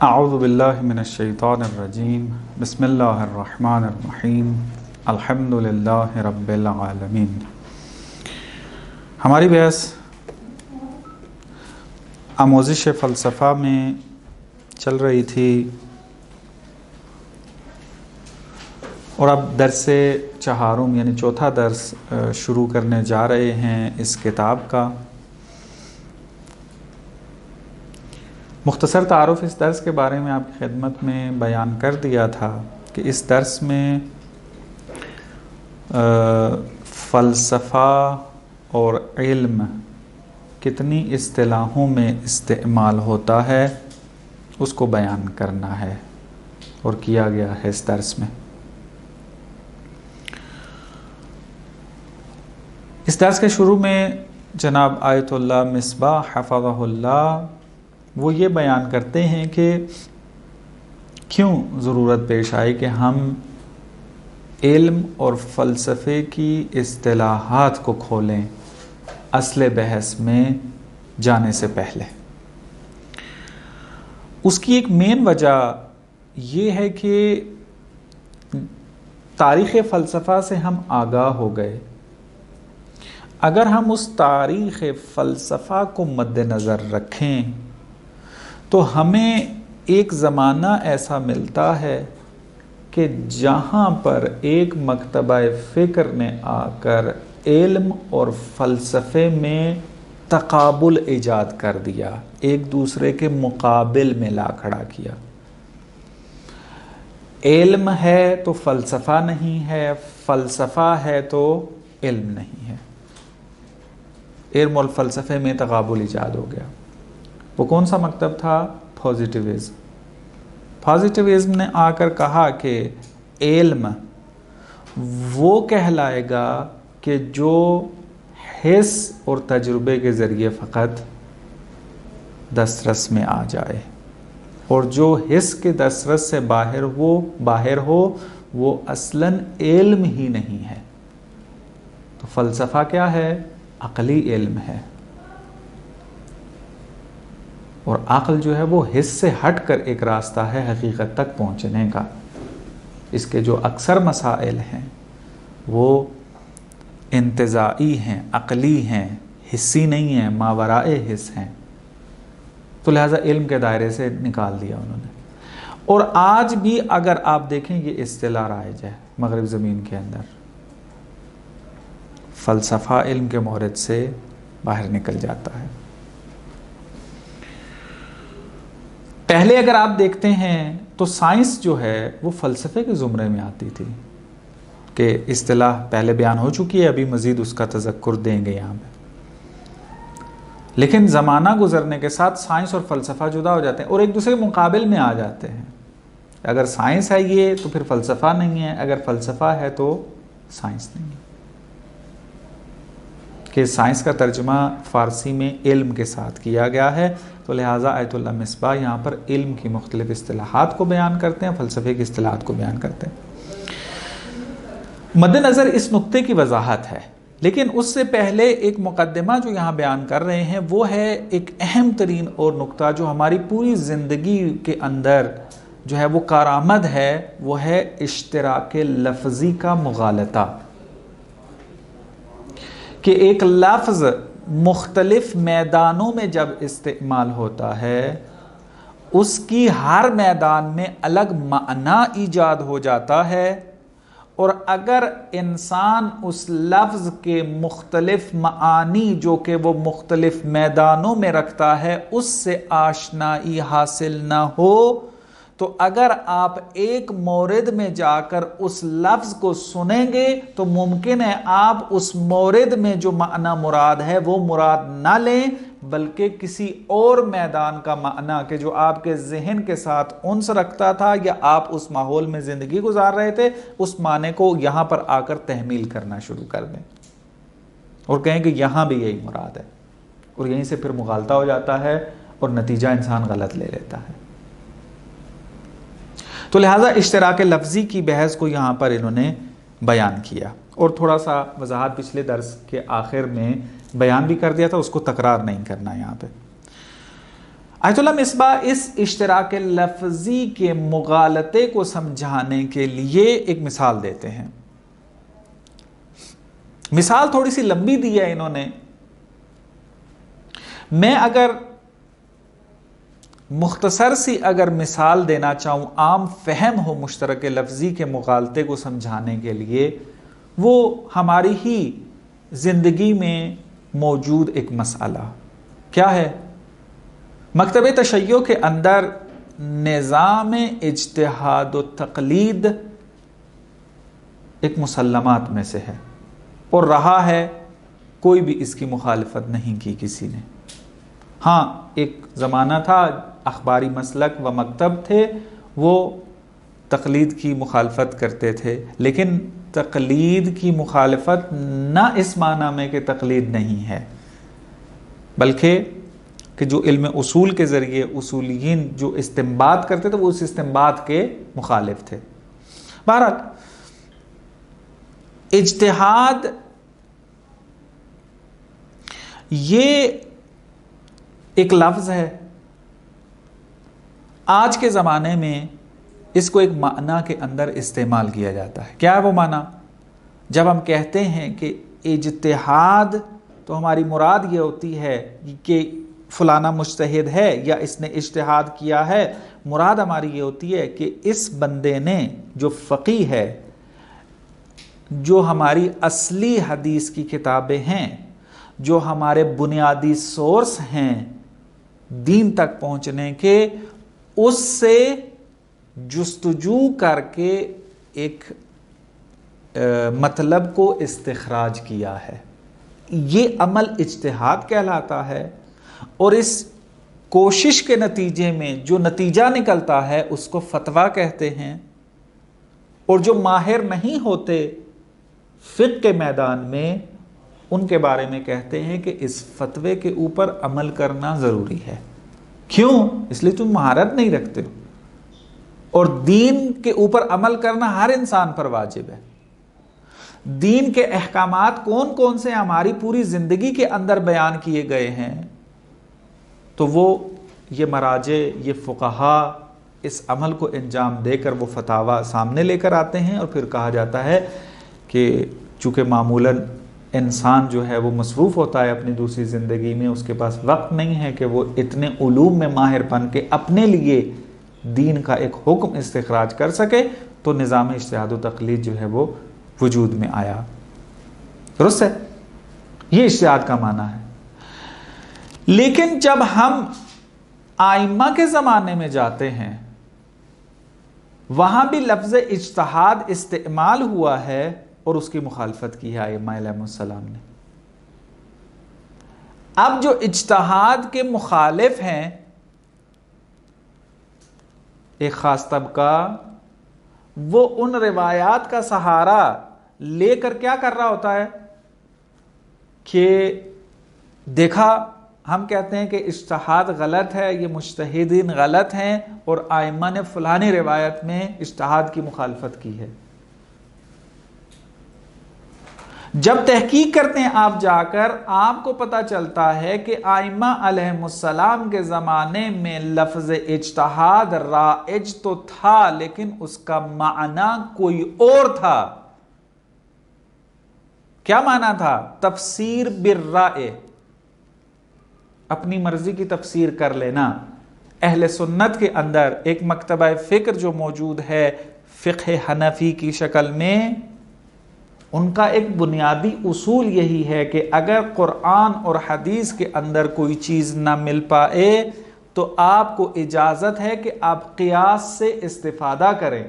اعوذ باللہ من الشیطان الرجیم بسم اللہ الرحمن الرحیم الحمد للہ رب العالمین۔ ہماری بحث آموزش فلسفہ میں چل رہی تھی اور اب درس چہارم یعنی چوتھا درس شروع کرنے جا رہے ہیں اس کتاب کا۔ مختصر تعارف اس درس کے بارے میں آپ کی خدمت میں بیان کر دیا تھا کہ اس درس میں فلسفہ اور علم کتنی اصطلاحوں میں استعمال ہوتا ہے اس کو بیان کرنا ہے اور کیا گیا ہے اس درس میں۔ اس درس کے شروع میں جناب آیت اللہ مصباح حفظہ اللہ وہ یہ بیان کرتے ہیں کہ کیوں ضرورت پیش آئی کہ ہم علم اور فلسفے کی اصطلاحات کو کھولیں اصل بحث میں جانے سے پہلے۔ اس کی ایک مین وجہ یہ ہے کہ تاریخ فلسفہ سے ہم آگاہ ہو گئے۔ اگر ہم اس تاریخ فلسفہ کو مد نظر رکھیں تو ہمیں ایک زمانہ ایسا ملتا ہے کہ جہاں پر ایک مکتبہ فکر نے آ کر علم اور فلسفے میں تقابل ایجاد کر دیا، ایک دوسرے کے مقابل میں لا کھڑا کیا۔ علم ہے تو فلسفہ نہیں ہے، فلسفہ ہے تو علم نہیں ہے۔ علم اور فلسفے میں تقابل ایجاد ہو گیا۔ وہ کون سا مکتب تھا؟ پازیٹیوزم۔ پازیٹیوزم نے آ کر کہا کہ علم وہ کہلائے گا کہ جو حس اور تجربے کے ذریعے فقط دسترس میں آ جائے، اور جو حس کے دسترس سے باہر ہو وہ اصلاً علم ہی نہیں ہے۔ تو فلسفہ کیا ہے؟ عقلی علم ہے، اور عقل جو ہے وہ حس سے ہٹ کر ایک راستہ ہے حقیقت تک پہنچنے کا۔ اس کے جو اکثر مسائل ہیں وہ انتزاعی ہیں، عقلی ہیں، حسی نہیں ہیں، ماورائے حس ہیں، تو لہٰذا علم کے دائرے سے نکال دیا انہوں نے۔ اور آج بھی اگر آپ دیکھیں یہ اصطلاح رائج ہے مغرب زمین کے اندر، فلسفہ علم کے مورد سے باہر نکل جاتا ہے۔ پہلے اگر آپ دیکھتے ہیں تو سائنس جو ہے وہ فلسفے کے زمرے میں آتی تھی، کہ اصطلاح پہلے بیان ہو چکی ہے، ابھی مزید اس کا تذکر دیں گے یہاں پہ۔ لیکن زمانہ گزرنے کے ساتھ سائنس اور فلسفہ جدا ہو جاتے ہیں اور ایک دوسرے کے مقابل میں آ جاتے ہیں۔ اگر سائنس ہے یہ تو پھر فلسفہ نہیں ہے، اگر فلسفہ ہے تو سائنس نہیں ہے، کہ سائنس کا ترجمہ فارسی میں علم کے ساتھ کیا گیا ہے، تو لہٰذا آیت اللہ مصباح یہاں پر علم کی مختلف اصطلاحات کو بیان کرتے ہیں، فلسفے کی اصطلاحات کو بیان کرتے ہیں۔ مد نظر اس نقطے کی وضاحت ہے، لیکن اس سے پہلے ایک مقدمہ جو یہاں بیان کر رہے ہیں وہ ہے ایک اہم ترین اور نقطہ جو ہماری پوری زندگی کے اندر جو ہے وہ کارآمد ہے، وہ ہے اشتراک لفظی کا مغالطہ، کہ ایک لفظ مختلف میدانوں میں جب استعمال ہوتا ہے اس کی ہر میدان میں الگ معنی ایجاد ہو جاتا ہے، اور اگر انسان اس لفظ کے مختلف معانی جو کہ وہ مختلف میدانوں میں رکھتا ہے اس سے آشنائی حاصل نہ ہو، تو اگر آپ ایک مورد میں جا کر اس لفظ کو سنیں گے تو ممکن ہے آپ اس مورد میں جو معنی مراد ہے وہ مراد نہ لیں، بلکہ کسی اور میدان کا معنی کہ جو آپ کے ذہن کے ساتھ انس رکھتا تھا یا آپ اس ماحول میں زندگی گزار رہے تھے اس معنی کو یہاں پر آ کر تحمیل کرنا شروع کر دیں اور کہیں کہ یہاں بھی یہی مراد ہے، اور یہیں سے پھر مغالطہ ہو جاتا ہے اور نتیجہ انسان غلط لے لیتا ہے۔ تو لہٰذا اشتراک لفظی کی بحث کو یہاں پر انہوں نے بیان کیا، اور تھوڑا سا وضاحت پچھلے درس کے آخر میں بیان بھی کر دیا تھا، اس کو تکرار نہیں کرنا یہاں پہ۔ آیت اللہ مصباح اس اشتراک لفظی کے مغالطے کو سمجھانے کے لیے ایک مثال دیتے ہیں. مثال تھوڑی سی لمبی دی ہے انہوں نے. میں اگر مختصر سی اگر مثال دینا چاہوں، عام فہم ہو مشترک لفظی کے مغالطے کو سمجھانے کے لیے، وہ ہماری ہی زندگی میں موجود ایک مسئلہ کیا ہے؟ مکتب تشیع کے اندر نظام اجتہاد و تقلید ایک مسلمات میں سے ہے، اور رہا ہے، کوئی بھی اس کی مخالفت نہیں کی کسی نے. ہاں ایک زمانہ تھا اخباری مسلک و مکتب تھے، وہ تقلید کی مخالفت کرتے تھے، لیکن تقلید کی مخالفت نہ اس معنی میں کہ تقلید نہیں ہے، بلکہ کہ جو علم اصول کے ذریعے اصولیین جو استنباط کرتے تھے وہ اس استنباط کے مخالف تھے. بہرحال اجتہاد یہ ایک لفظ ہے، آج کے زمانے میں اس کو ایک معنی کے اندر استعمال کیا جاتا ہے. کیا ہے وہ معنی؟ جب ہم کہتے ہیں کہ اجتہاد، تو ہماری مراد یہ ہوتی ہے کہ فلانا مجتہد ہے یا اس نے اجتہاد کیا ہے. مراد ہماری یہ ہوتی ہے کہ اس بندے نے، جو فقیہ ہے، جو ہماری اصلی حدیث کی کتابیں ہیں، جو ہمارے بنیادی سورس ہیں دین تک پہنچنے کے، اس سے جستجو کر کے ایک مطلب کو استخراج کیا ہے. یہ عمل اجتہاد کہلاتا ہے، اور اس کوشش کے نتیجے میں جو نتیجہ نکلتا ہے اس کو فتویٰ کہتے ہیں. اور جو ماہر نہیں ہوتے فقہ کے میدان میں، ان کے بارے میں کہتے ہیں کہ اس فتوے کے اوپر عمل کرنا ضروری ہے. کیوں؟ اس لیے تم مہارت نہیں رکھتے ہو، اور دین کے اوپر عمل کرنا ہر انسان پر واجب ہے. دین کے احکامات کون کون سے ہماری پوری زندگی کے اندر بیان کیے گئے ہیں، تو وہ یہ مراجع، یہ فقہا اس عمل کو انجام دے کر وہ فتاویٰ سامنے لے کر آتے ہیں، اور پھر کہا جاتا ہے کہ چونکہ معمولاً انسان جو ہے وہ مصروف ہوتا ہے اپنی دوسری زندگی میں، اس کے پاس وقت نہیں ہے کہ وہ اتنے علوم میں ماہر بن کے اپنے لیے دین کا ایک حکم استخراج کر سکے، تو نظام اجتہاد و تقلید جو ہے وہ وجود میں آیا. درست ہے؟ یہ اجتہاد کا معنی ہے. لیکن جب ہم آئمہ کے زمانے میں جاتے ہیں، وہاں بھی لفظ اجتہاد استعمال ہوا ہے، اور اس کی مخالفت کی ہے ائمہ علیہم السلام نے. اب جو اجتہاد کے مخالف ہیں، ایک خاص طبقہ، وہ ان روایات کا سہارا لے کر کیا کر رہا ہوتا ہے کہ دیکھا، ہم کہتے ہیں کہ اجتہاد غلط ہے، یہ مجتہدین غلط ہیں، اور ائمہ نے فلانی روایت میں اجتہاد کی مخالفت کی ہے. جب تحقیق کرتے ہیں آپ جا کر، آپ کو پتہ چلتا ہے کہ ائمہ علیہم السلام کے زمانے میں لفظ اجتہاد رائج تو تھا، لیکن اس کا معنی کوئی اور تھا. کیا معنی تھا؟ تفسیر بالرائے، اپنی مرضی کی تفسیر کر لینا. اہل سنت کے اندر ایک مکتبہ فکر جو موجود ہے فقہ حنفی کی شکل میں، ان کا ایک بنیادی اصول یہی ہے کہ اگر قرآن اور حدیث کے اندر کوئی چیز نہ مل پائے تو آپ کو اجازت ہے کہ آپ قیاس سے استفادہ کریں.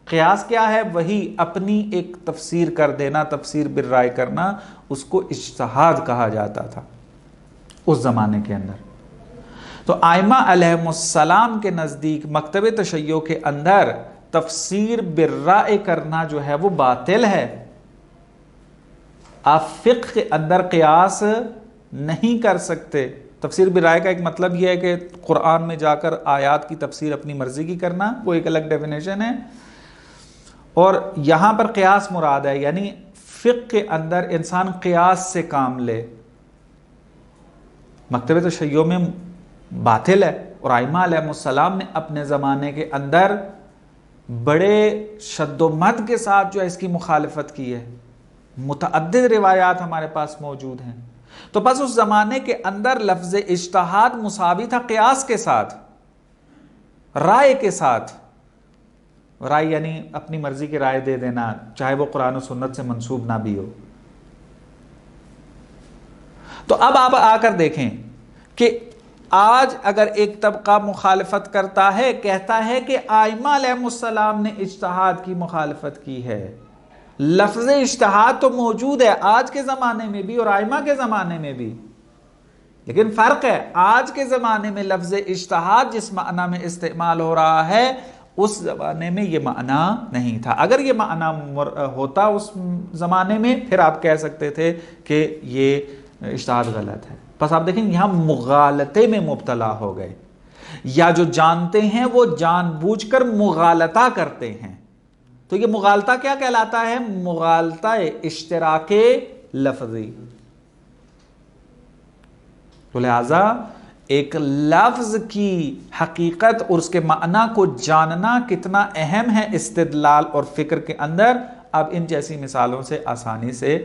قیاس کیا ہے؟ وہی اپنی ایک تفسیر کر دینا، تفسیر بالرائے کرنا، اس کو اجتہاد کہا جاتا تھا اس زمانے کے اندر. تو ائمہ علیہم السلام کے نزدیک مکتب تشیع کے اندر تفسیر بالرائے کرنا جو ہے وہ باطل ہے. آپ فقہ کے اندر قیاس نہیں کر سکتے. تفسیر بالرائے کا ایک مطلب یہ ہے کہ قرآن میں جا کر آیات کی تفسیر اپنی مرضی کی کرنا، وہ ایک الگ ڈیفینیشن ہے. اور یہاں پر قیاس مراد ہے، یعنی فقہ کے اندر انسان قیاس سے کام لے. مکتب تشیع میں باطل ہے، اور ائمہ علیہ السلام نے اپنے زمانے کے اندر بڑے شد و مد کے ساتھ جو ہے اس کی مخالفت کی ہے، متعدد روایات ہمارے پاس موجود ہیں۔ تو بس اس زمانے کے اندر لفظ اجتہاد مساوی تھا قیاس کے ساتھ، رائے کے ساتھ۔ رائے یعنی اپنی مرضی کی رائے دے دینا، چاہے وہ قرآن و سنت سے منسوب نہ بھی ہو۔ تو اب آپ آ کر دیکھیں کہ آج اگر ایک طبقہ مخالفت کرتا ہے، کہتا ہے کہ ائمہ علیہ السلام نے اجتہاد کی مخالفت کی ہے۔ لفظ اجتہاد تو موجود ہے آج کے زمانے میں بھی اور ائمہ کے زمانے میں بھی، لیکن فرق ہے، آج کے زمانے میں لفظ اجتہاد جس معنی میں استعمال ہو رہا ہے اس زمانے میں یہ معنی نہیں تھا۔ اگر یہ معنی ہوتا اس زمانے میں، پھر آپ کہہ سکتے تھے کہ یہ اجتہاد غلط ہے۔ بس آپ دیکھیں یہاں مغالطے میں مبتلا ہو گئے، یا جو جانتے ہیں وہ جان بوجھ کر مغالطہ کرتے ہیں۔ تو یہ مغالطہ کیا کہلاتا ہے؟ مغالطہ اشتراک لفظی۔ تو لہذا ایک لفظ کی حقیقت اور اس کے معنی کو جاننا کتنا اہم ہے استدلال اور فکر کے اندر، آپ ان جیسی مثالوں سے آسانی سے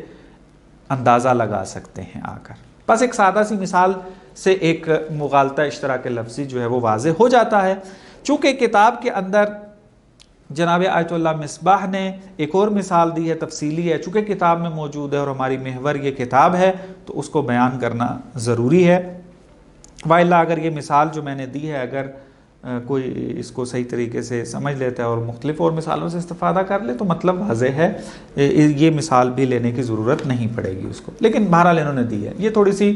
اندازہ لگا سکتے ہیں آ کر۔ بس ایک سادہ سی مثال سے ایک مغالطہ اشتراک لفظی جو ہے وہ واضح ہو جاتا ہے۔ چونکہ کتاب کے اندر جناب آیت اللہ مصباح نے ایک اور مثال دی ہے، تفصیلی ہے، چونکہ کتاب میں موجود ہے اور ہماری محور یہ کتاب ہے تو اس کو بیان کرنا ضروری ہے۔ وإلا اگر یہ مثال جو میں نے دی ہے اگر کوئی اس کو صحیح طریقے سے سمجھ لیتا ہے اور مختلف اور مثالوں سے استفادہ کر لے تو مطلب واضح ہے، یہ مثال بھی لینے کی ضرورت نہیں پڑے گی اس کو، لیکن بہرحال انہوں نے دی ہے۔ یہ تھوڑی سی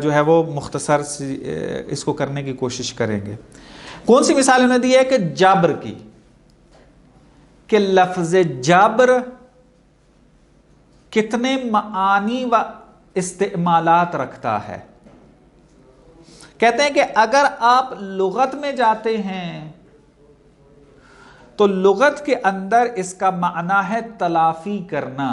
جو ہے وہ مختصر سی اس کو کرنے کی کوشش کریں گے۔ کون سی مثال انہوں نے دی ہے؟ کہ جبر کی، کہ لفظ جبر کتنے معانی و استعمالات رکھتا ہے۔ کہتے ہیں کہ اگر آپ لغت میں جاتے ہیں تو لغت کے اندر اس کا معنی ہے تلافی کرنا۔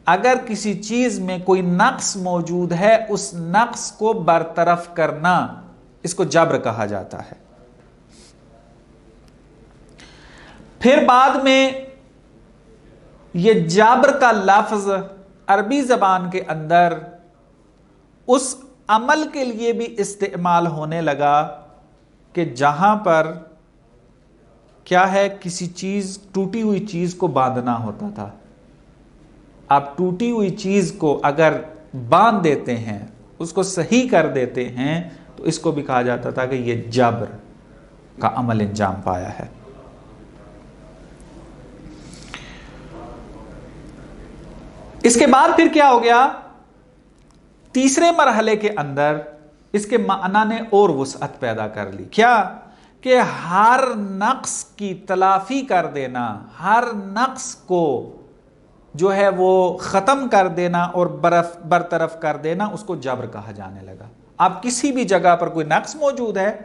اگر کسی چیز میں کوئی نقص موجود ہے اس نقص کو برطرف کرنا، اس کو جبر کہا جاتا ہے۔ پھر بعد میں یہ جبر کا لفظ عربی زبان کے اندر اس عمل کے لیے بھی استعمال ہونے لگا کہ جہاں پر کیا ہے، کسی چیز، ٹوٹی ہوئی چیز کو باندھنا ہوتا تھا۔ آپ ٹوٹی ہوئی چیز کو اگر باندھ دیتے ہیں، اس کو صحیح کر دیتے ہیں، تو اس کو بھی کہا جاتا تھا کہ یہ جبر کا عمل انجام پایا ہے۔ اس کے بعد پھر کیا ہو گیا؟ تیسرے مرحلے کے اندر اس کے معنی نے اور وسعت پیدا کر لی۔ کیا؟ کہ ہر نقص کی تلافی کر دینا، ہر نقص کو جو ہے وہ ختم کر دینا اور برطرف کر دینا، اس کو جبر کہا جانے لگا۔ آپ کسی بھی جگہ پر کوئی نقص موجود ہے،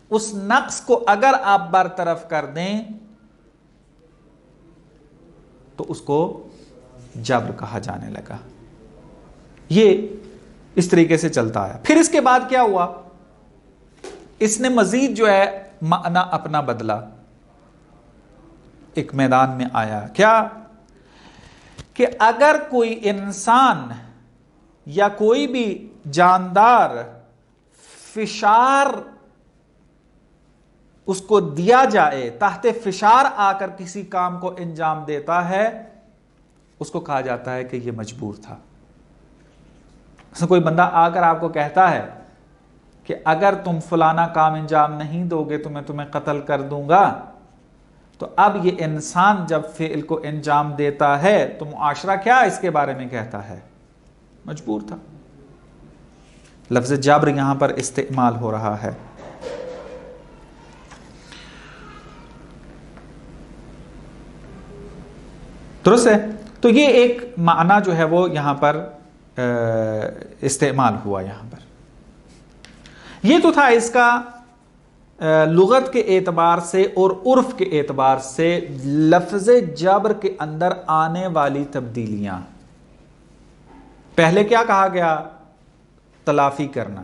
اس نقص کو اگر آپ برطرف کر دیں تو اس کو جبر کہا جانے لگا۔ یہ اس طریقے سے چلتا ہے۔ پھر اس کے بعد کیا ہوا؟ اس نے مزید جو ہے معنی اپنا بدلا، ایک میدان میں آیا۔ کیا؟ کہ اگر کوئی انسان یا کوئی بھی جاندار فشار اس کو دیا جائے، تحت فشار آ کر کسی کام کو انجام دیتا ہے، اس کو کہا جاتا ہے کہ یہ مجبور تھا۔ کوئی بندہ آ کر آپ کو کہتا ہے کہ اگر تم فلانا کام انجام نہیں دو گے تو میں تمہیں قتل کر دوں گا، تو اب یہ انسان جب فعل کو انجام دیتا ہے تو معاشرہ کیا اس کے بارے میں کہتا ہے؟ مجبور تھا۔ لفظ جبر یہاں پر استعمال ہو رہا ہے۔ درست ہے؟ تو یہ ایک معنی جو ہے وہ یہاں پر استعمال ہوا۔ یہاں پر یہ تو تھا اس کا لغت کے اعتبار سے اور عرف کے اعتبار سے لفظ جبر کے اندر آنے والی تبدیلیاں۔ پہلے کیا کہا گیا؟ تلافی کرنا،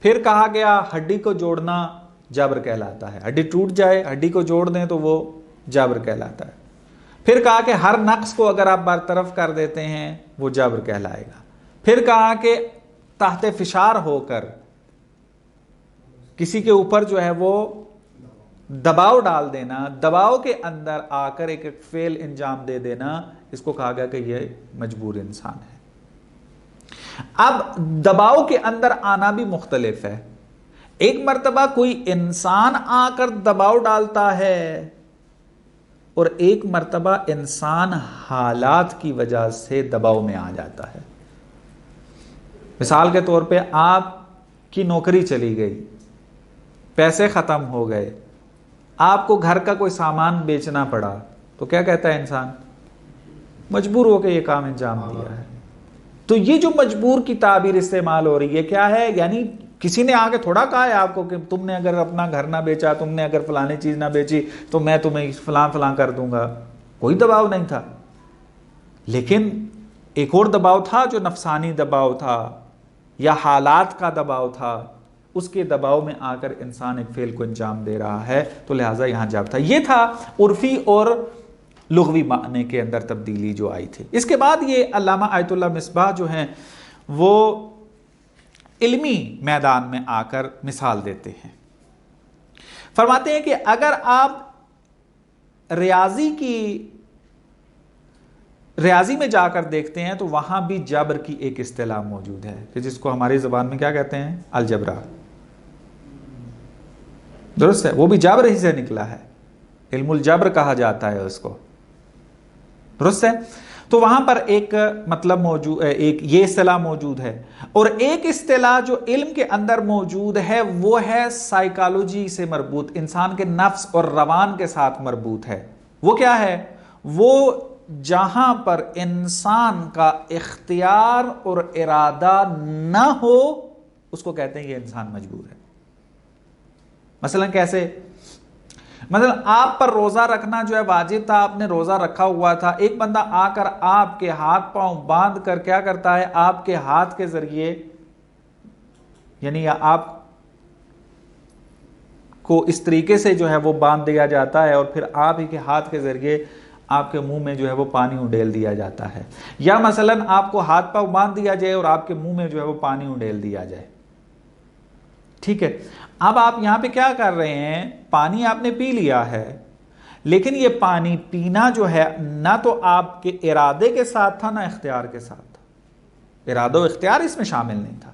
پھر کہا گیا ہڈی کو جوڑنا جبر کہلاتا ہے، ہڈی ٹوٹ جائے ہڈی کو جوڑ دیں تو وہ جبر کہلاتا ہے۔ پھر کہا کہ ہر نقص کو اگر آپ برطرف کر دیتے ہیں وہ جبر کہلائے گا۔ پھر کہا کہ تحت فشار ہو کر کسی کے اوپر جو ہے وہ دباؤ ڈال دینا، دباؤ کے اندر آ کر ایک فعل انجام دے دینا، اس کو کہا گیا کہ یہ مجبور انسان ہے۔ اب دباؤ کے اندر آنا بھی مختلف ہے، ایک مرتبہ کوئی انسان آ کر دباؤ ڈالتا ہے اور ایک مرتبہ انسان حالات کی وجہ سے دباؤ میں آ جاتا ہے۔ مثال کے طور پہ آپ کی نوکری چلی گئی، پیسے ختم ہو گئے، آپ کو گھر کا کوئی سامان بیچنا پڑا، تو کیا کہتا ہے انسان؟ مجبور ہو کے یہ کام انجام دیا ہے۔ تو یہ جو مجبور کی تعبیر استعمال ہو رہی ہے کیا ہے؟ یعنی کسی نے آگے تھوڑا کہا ہے آپ کو کہ تم نے اگر اپنا گھر نہ بیچا، تم نے اگر فلانی چیز نہ بیچی تو میں تمہیں فلاں فلاں کر دوں گا، کوئی دباؤ نہیں تھا۔ لیکن ایک اور دباؤ تھا جو نفسانی دباؤ تھا یا حالات کا دباؤ تھا، اس کے دباؤ میں آ کر انسان ایک فعل کو انجام دے رہا ہے، تو لہٰذا یہاں جب تھا۔ یہ تھا عرفی اور لغوی معنی کے اندر تبدیلی جو آئی تھی۔ اس کے بعد یہ علامہ آیت اللہ مصباح جو ہیں وہ علمی میدان میں آ کر مثال دیتے ہیں، فرماتے ہیں کہ اگر آپ ریاضی میں جا کر دیکھتے ہیں تو وہاں بھی جبر کی ایک اصطلاح موجود ہے کہ جس کو ہماری زبان میں کیا کہتے ہیں؟ الجبرا۔ درست ہے، وہ بھی جبر ہی سے نکلا ہے، علم الجبر کہا جاتا ہے اس کو، درست ہے۔ تو وہاں پر ایک مطلب موجود، ایک یہ اصطلاح موجود ہے، اور ایک اصطلاح جو علم کے اندر موجود ہے وہ ہے سائیکالوجی سے مربوط، انسان کے نفس اور روان کے ساتھ مربوط ہے۔ وہ کیا ہے؟ وہ جہاں پر انسان کا اختیار اور ارادہ نہ ہو اس کو کہتے ہیں یہ انسان مجبور ہے۔ مثلا کیسے؟ مثلا آپ پر روزہ رکھنا جو ہے واجب تھا، آپ نے روزہ رکھا ہوا تھا، ایک بندہ آ کر آپ کے ہاتھ پاؤں باندھ کر کیا کرتا ہے؟ آپ کے ہاتھ کے ذریعے، یعنی آپ کو اس طریقے سے جو ہے وہ باندھ دیا جاتا ہے اور پھر آپ ہی کے ہاتھ کے ذریعے آپ کے منہ میں جو ہے وہ پانی اڈیل دیا جاتا ہے، یا مثلا آپ کو ہاتھ پاؤں باندھ دیا جائے اور آپ کے منہ میں جو ہے وہ پانی اڈیل دیا جائے، ٹھیک ہے۔ اب آپ یہاں پہ کیا کر رہے ہیں؟ پانی آپ نے پی لیا ہے، لیکن یہ پانی پینا جو ہے نہ تو آپ کے ارادے کے ساتھ تھا نہ اختیار کے ساتھ تھا، ارادہ و اختیار اس میں شامل نہیں تھا،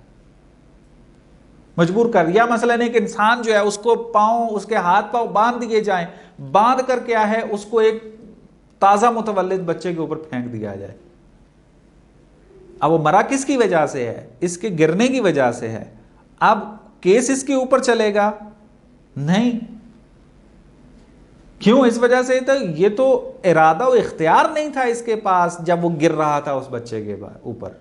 مجبور کر دیا۔ مثلا ایک انسان جو ہے اس کو پاؤں، اس کے ہاتھ پاؤں باندھ دیے جائیں، باندھ کر کیا ہے اس کو ایک تازہ متولد بچے کے اوپر پھینک دیا جائے، اب وہ مرا کس کی وجہ سے ہے؟ اس کے گرنے کی وجہ سے ہے، اب کیس اس کے اوپر چلے گا؟ نہیں۔ کیوں؟ اس وجہ سے تھا یہ تو ارادہ و اختیار نہیں تھا اس کے پاس جب وہ گر رہا تھا اس بچے کے اوپر۔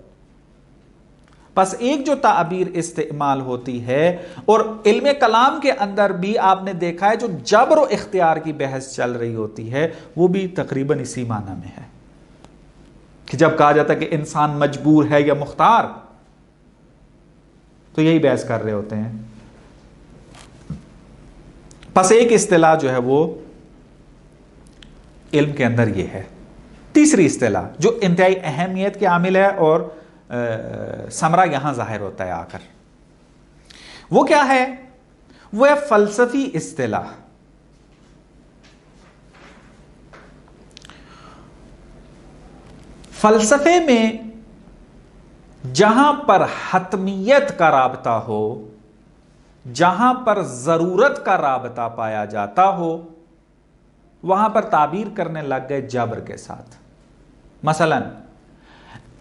پس ایک جو تعبیر استعمال ہوتی ہے، اور علم کلام کے اندر بھی آپ نے دیکھا ہے جو جبر و اختیار کی بحث چل رہی ہوتی ہے وہ بھی تقریباً اسی معنی میں ہے کہ جب کہا جاتا ہے کہ انسان مجبور ہے یا مختار، تو یہی بحث کر رہے ہوتے ہیں۔ پس ایک اصطلاح جو ہے وہ علم کے اندر یہ ہے۔ تیسری اصطلاح جو انتہائی اہمیت کے عامل ہے اور ثمرہ یہاں ظاہر ہوتا ہے آ کر، وہ کیا ہے؟ وہ ہے فلسفی اصطلاح۔ فلسفے میں جہاں پر حتمیت کا رابطہ ہو، جہاں پر ضرورت کا رابطہ پایا جاتا ہو، وہاں پر تعبیر کرنے لگ گئے جبر کے ساتھ۔ مثلا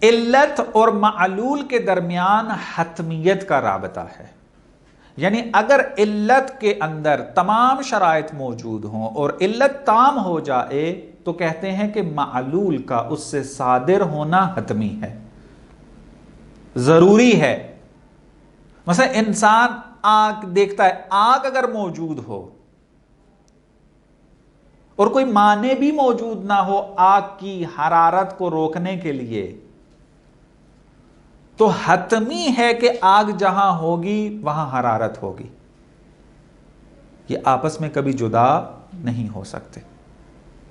علت اور معلول کے درمیان حتمیت کا رابطہ ہے، یعنی اگر علت کے اندر تمام شرائط موجود ہوں اور علت تام ہو جائے تو کہتے ہیں کہ معلول کا اس سے صادر ہونا حتمی ہے، ضروری ہے۔ مثلا انسان آنکھ دیکھتا ہے، آنکھ اگر موجود ہو اور کوئی معنی بھی موجود نہ ہو آگ کی حرارت کو روکنے کے لیے، تو حتمی ہے کہ آگ جہاں ہوگی وہاں حرارت ہوگی، یہ آپس میں کبھی جدا نہیں ہو سکتے۔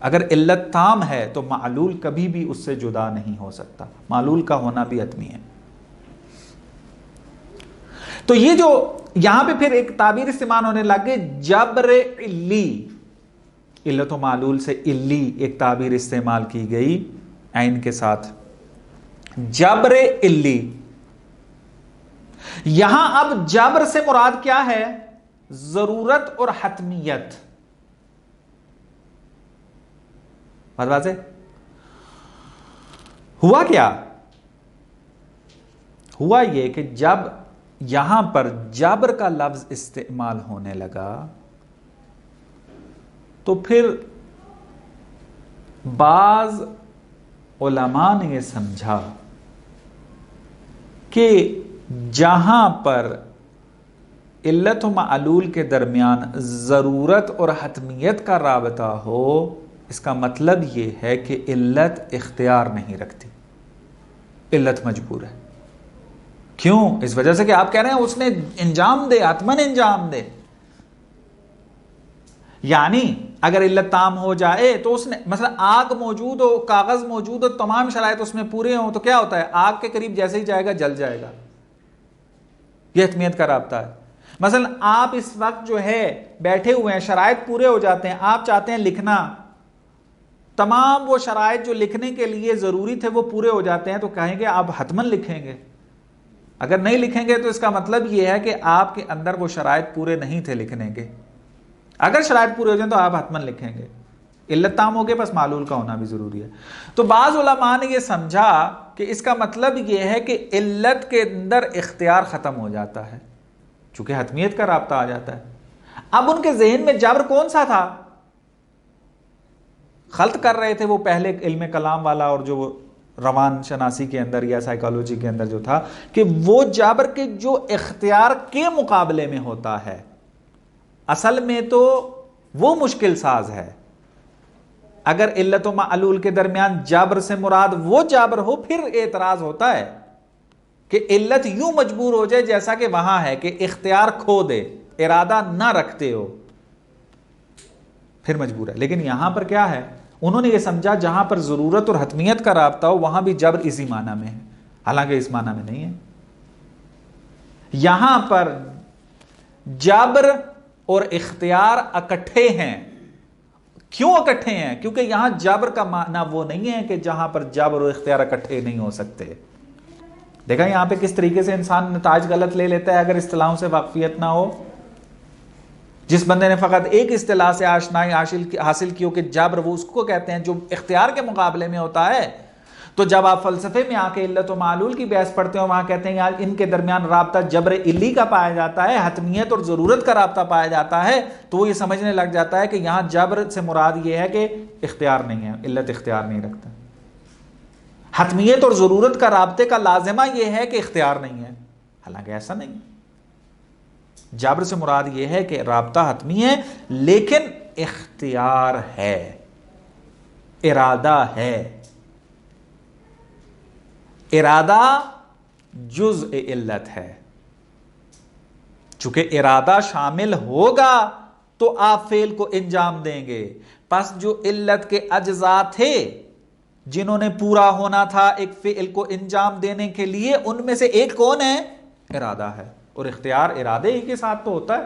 اگر علت تام ہے تو معلول کبھی بھی اس سے جدا نہیں ہو سکتا، معلول کا ہونا بھی حتمی ہے۔ تو یہ جو یہاں پہ پھر ایک تعبیر استعمال ہونے لگے، جبر علی، علت و معلول سے علی ایک تعبیر استعمال کی گئی عین کے ساتھ، جبر علی۔ یہاں اب جبر سے مراد کیا ہے؟ ضرورت اور حتمیت۔ بات واضح؟ ہوا کیا؟ ہوا یہ کہ جب یہاں پر جبر کا لفظ استعمال ہونے لگا تو پھر بعض علماء نے یہ سمجھا کہ جہاں پر علت و معلول کے درمیان ضرورت اور حتمیت کا رابطہ ہو، اس کا مطلب یہ ہے کہ علت اختیار نہیں رکھتی، علت مجبور ہے۔ کیوں؟ اس وجہ سے کہ آپ کہہ رہے ہیں اس نے انجام دے، حتماً انجام دے۔ یعنی اگر علت تام ہو جائے تو اس نے مثلا آگ موجود ہو، کاغذ موجود ہو، تمام شرائط اس میں پورے ہوں تو کیا ہوتا ہے؟ آگ کے قریب جیسے ہی جائے گا جل جائے گا، یہ حتمیت کا رابطہ ہے۔ مثلا آپ اس وقت جو ہے بیٹھے ہوئے ہیں، شرائط پورے ہو جاتے ہیں، آپ چاہتے ہیں لکھنا، تمام وہ شرائط جو لکھنے کے لیے ضروری تھے وہ پورے ہو جاتے ہیں، تو کہیں گے آپ حتماً لکھیں گے۔ اگر نہیں لکھیں گے تو اس کا مطلب یہ ہے کہ آپ کے اندر وہ شرائط پورے نہیں تھے لکھنے کے۔ اگر شرائط پورے ہو جائیں تو آپ حتماً لکھیں گے، علت تام ہو گئے، بس معلول کا ہونا بھی ضروری ہے۔ تو بعض علماء نے یہ سمجھا کہ اس کا مطلب یہ ہے کہ علت کے اندر اختیار ختم ہو جاتا ہے چونکہ حتمیت کا رابطہ آ جاتا ہے۔ اب ان کے ذہن میں جبر کون سا تھا؟ خلط کر رہے تھے وہ پہلے علم کلام والا اور جو روان شناسی کے اندر یا سائیکالوجی کے اندر جو تھا، کہ وہ جبر کے جو اختیار کے مقابلے میں ہوتا ہے، اصل میں تو وہ مشکل ساز ہے۔ اگر علت و معلول کے درمیان جبر سے مراد وہ جبر ہو، پھر اعتراض ہوتا ہے کہ علت یوں مجبور ہو جائے جیسا کہ وہاں ہے کہ اختیار کھو دے، ارادہ نہ رکھتے ہو، پھر مجبور ہے۔ لیکن یہاں پر کیا ہے؟ انہوں نے یہ سمجھا جہاں پر ضرورت اور حتمیت کا رابطہ ہو وہاں بھی جبر اسی معنی میں ہے، حالانکہ اس معنی میں نہیں ہے۔ یہاں پر جبر اور اختیار اکٹھے ہیں۔ کیوں اکٹھے ہیں؟ کیونکہ یہاں جبر کا معنی وہ نہیں ہے کہ جہاں پر جبر اور اختیار اکٹھے نہیں ہو سکتے۔ دیکھا یہاں پہ کس طریقے سے انسان نتائج غلط لے لیتا ہے اگر اصطلاحوں سے واقفیت نہ ہو۔ جس بندے نے فقط ایک اصطلاح سے آشنائی حاصل کی ہو کہ جبر، وہ اس کو کہتے ہیں جو اختیار کے مقابلے میں ہوتا ہے، تو جب آپ فلسفے میں آ کے علت و معلول کی بحث پڑھتے ہو وہاں کہتے ہیں یار ان کے درمیان رابطہ جبر علی کا پایا جاتا ہے، حتمیت اور ضرورت کا رابطہ پایا جاتا ہے، تو وہ یہ سمجھنے لگ جاتا ہے کہ یہاں جبر سے مراد یہ ہے کہ اختیار نہیں ہے، علت اختیار نہیں رکھتا۔ حتمیت اور ضرورت کا رابطے کا لازمہ یہ ہے کہ اختیار نہیں ہے، حالانکہ ایسا نہیں ہے۔ جبر سے مراد یہ ہے کہ رابطہ حتمی ہے لیکن اختیار ہے، ارادہ ہے۔ ارادہ جزء علت ہے، چونکہ ارادہ شامل ہوگا تو آپ فعل کو انجام دیں گے۔ پس جو علت کے اجزاء تھے جنہوں نے پورا ہونا تھا ایک فعل کو انجام دینے کے لیے، ان میں سے ایک کون ہے؟ ارادہ ہے، اور اختیار ارادے ہی کے ساتھ تو ہوتا ہے۔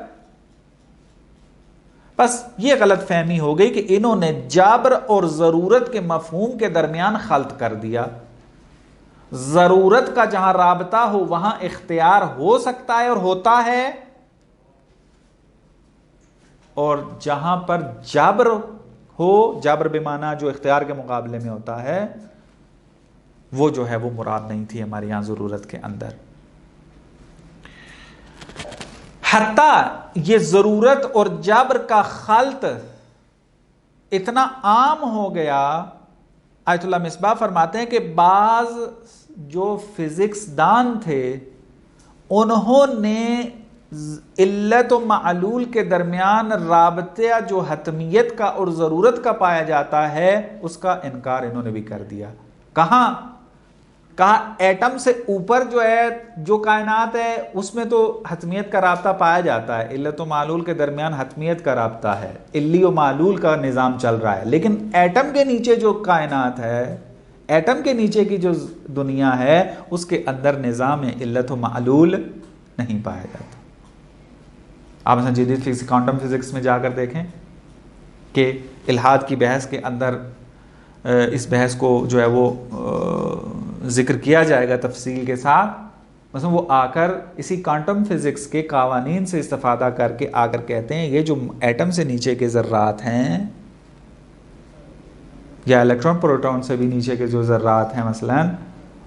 بس یہ غلط فہمی ہو گئی کہ انہوں نے جبر اور ضرورت کے مفہوم کے درمیان خلط کر دیا۔ ضرورت کا جہاں رابطہ ہو وہاں اختیار ہو سکتا ہے اور ہوتا ہے، اور جہاں پر جبر ہو، جبر بمعنی جو اختیار کے مقابلے میں ہوتا ہے، وہ جو ہے وہ مراد نہیں تھی ہمارے یہاں ضرورت کے اندر۔ حتیٰ یہ ضرورت اور جبر کا خلط اتنا عام ہو گیا، آیت اللہ مصباح فرماتے ہیں کہ بعض جو فزکس دان تھے انہوں نے علت و معلول کے درمیان رابطہ جو حتمیت کا اور ضرورت کا پایا جاتا ہے اس کا انکار انہوں نے بھی کر دیا۔ کہاں؟ کہا ایٹم سے اوپر جو ہے جو کائنات ہے اس میں تو حتمیت کا رابطہ پایا جاتا ہے، علت و معلول کے درمیان حتمیت کا رابطہ ہے، علی و معلول کا نظام چل رہا ہے، لیکن ایٹم کے نیچے جو کائنات ہے، ایٹم کے نیچے کی جو دنیا ہے اس کے اندر نظام علت و معلول نہیں پایا جاتا۔ آپ مثلا جدید فزکس، کوانٹم فزکس میں جا کر دیکھیں کہ الحاد کی بحث کے اندر اس بحث کو جو ہے وہ ذکر کیا جائے گا تفصیل کے ساتھ۔ مثلا وہ آ کر اسی کوانٹم فزکس کے قوانین سے استفادہ کر کے آ کر کہتے ہیں یہ جو ایٹم سے نیچے کے ذرات ہیں یا الیکٹران پروٹون سے بھی نیچے کے جو ذرات ہیں مثلا،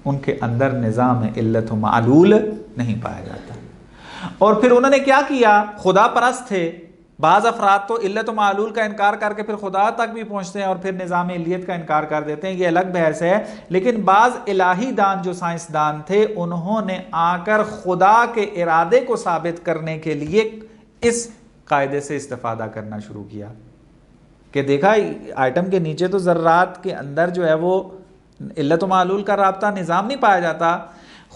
ان کے اندر نظام علت و معلول نہیں پایا جاتا۔ اور پھر انہوں نے کیا کیا، خدا پرست تھے، بعض افراد تو علت و معلول کا انکار کر کے پھر خدا تک بھی پہنچتے ہیں اور پھر نظام علیت کا انکار کر دیتے ہیں، یہ الگ بحث ہے، لیکن بعض الہی دان جو سائنسدان تھے انہوں نے آ کر خدا کے ارادے کو ثابت کرنے کے لیے اس قاعدے سے استفادہ کرنا شروع کیا کہ دیکھا آئٹم کے نیچے تو ذرات کے اندر جو ہے وہ علت و معلول کا رابطہ نظام نہیں پایا جاتا،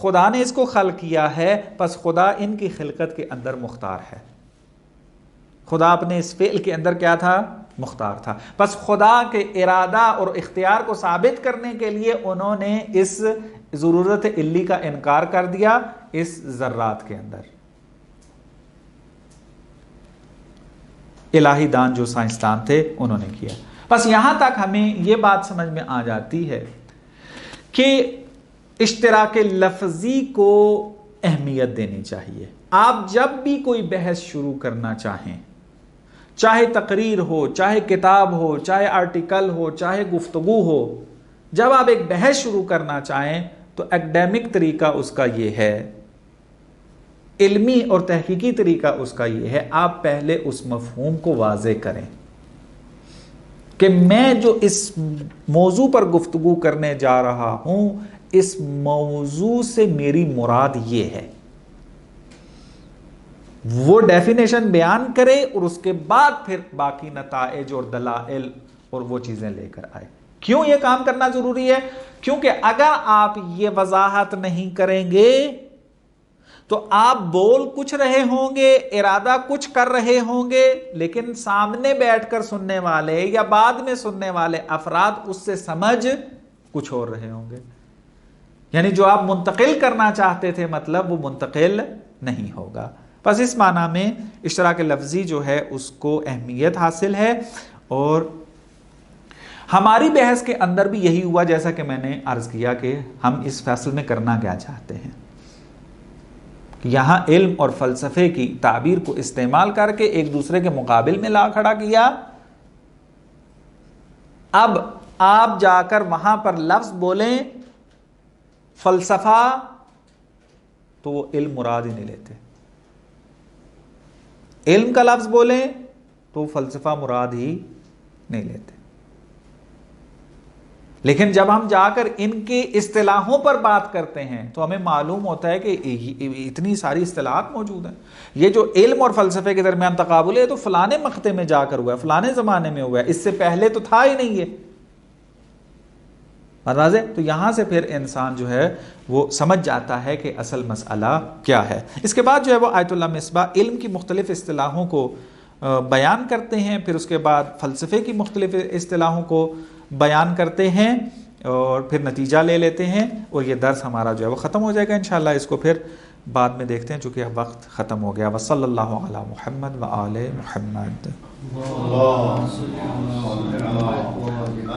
خدا نے اس کو خلق کیا ہے، پس خدا ان کی خلقت کے اندر مختار ہے، خدا اپنے اس فعل کے اندر کیا تھا، مختار تھا، پس خدا کے ارادہ اور اختیار کو ثابت کرنے کے لیے انہوں نے اس ضرورت علی کا انکار کر دیا اس ذرات کے اندر۔ الہی دان جو سائنسدان تھے انہوں نے کیا۔ بس یہاں تک ہمیں یہ بات سمجھ میں آ جاتی ہے کہ اشتراک لفظی کو اہمیت دینی چاہیے۔ آپ جب بھی کوئی بحث شروع کرنا چاہیں، چاہے تقریر ہو، چاہے کتاب ہو، چاہے آرٹیکل ہو، چاہے گفتگو ہو، جب آپ ایک بحث شروع کرنا چاہیں تو ایکڈیمک طریقہ اس کا یہ ہے، علمی اور تحقیقی طریقہ اس کا یہ ہے، آپ پہلے اس مفہوم کو واضح کریں کہ میں جو اس موضوع پر گفتگو کرنے جا رہا ہوں اس موضوع سے میری مراد یہ ہے، وہ ڈیفینیشن بیان کرے اور اس کے بعد پھر باقی نتائج اور دلائل اور وہ چیزیں لے کر آئے۔ کیوں یہ کام کرنا ضروری ہے؟ کیونکہ اگر آپ یہ وضاحت نہیں کریں گے تو آپ بول کچھ رہے ہوں گے، ارادہ کچھ کر رہے ہوں گے، لیکن سامنے بیٹھ کر سننے والے یا بعد میں سننے والے افراد اس سے سمجھ کچھ اور رہے ہوں گے، یعنی جو آپ منتقل کرنا چاہتے تھے مطلب وہ منتقل نہیں ہوگا۔ بس اس معنی میں اشتراک لفظی جو ہے اس کو اہمیت حاصل ہے، اور ہماری بحث کے اندر بھی یہی ہوا، جیسا کہ میں نے عرض کیا کہ ہم اس فیصل میں کرنا کیا چاہتے ہیں، یہاں علم اور فلسفے کی تعبیر کو استعمال کر کے ایک دوسرے کے مقابل میں لا کھڑا کیا۔ اب آپ جا کر وہاں پر لفظ بولیں فلسفہ تو وہ علم مراد ہی نہیں لیتے، علم کا لفظ بولیں تو فلسفہ مراد ہی نہیں لیتے، لیکن جب ہم جا کر ان کے اصطلاحوں پر بات کرتے ہیں تو ہمیں معلوم ہوتا ہے کہ اتنی ساری اصطلاحات موجود ہیں۔ یہ جو علم اور فلسفے کے درمیان تقابل ہے تو فلانے مقطع میں جا کر ہوا ہے، فلانے زمانے میں ہوا ہے، اس سے پہلے تو تھا ہی نہیں یہ، واضح؟ تو یہاں سے پھر انسان جو ہے وہ سمجھ جاتا ہے کہ اصل مسئلہ کیا ہے۔ اس کے بعد جو ہے وہ آیت اللہ مصباح علم کی مختلف اصطلاحوں کو بیان کرتے ہیں، پھر اس کے بعد فلسفے کی مختلف اصطلاحوں کو بیان کرتے ہیں اور پھر نتیجہ لے لیتے ہیں، اور یہ درس ہمارا جو ہے وہ ختم ہو جائے گا انشاءاللہ۔ اس کو پھر بعد میں دیکھتے ہیں چونکہ اب وقت ختم ہو گیا۔ وصلی اللہ علی محمد و آل محمد۔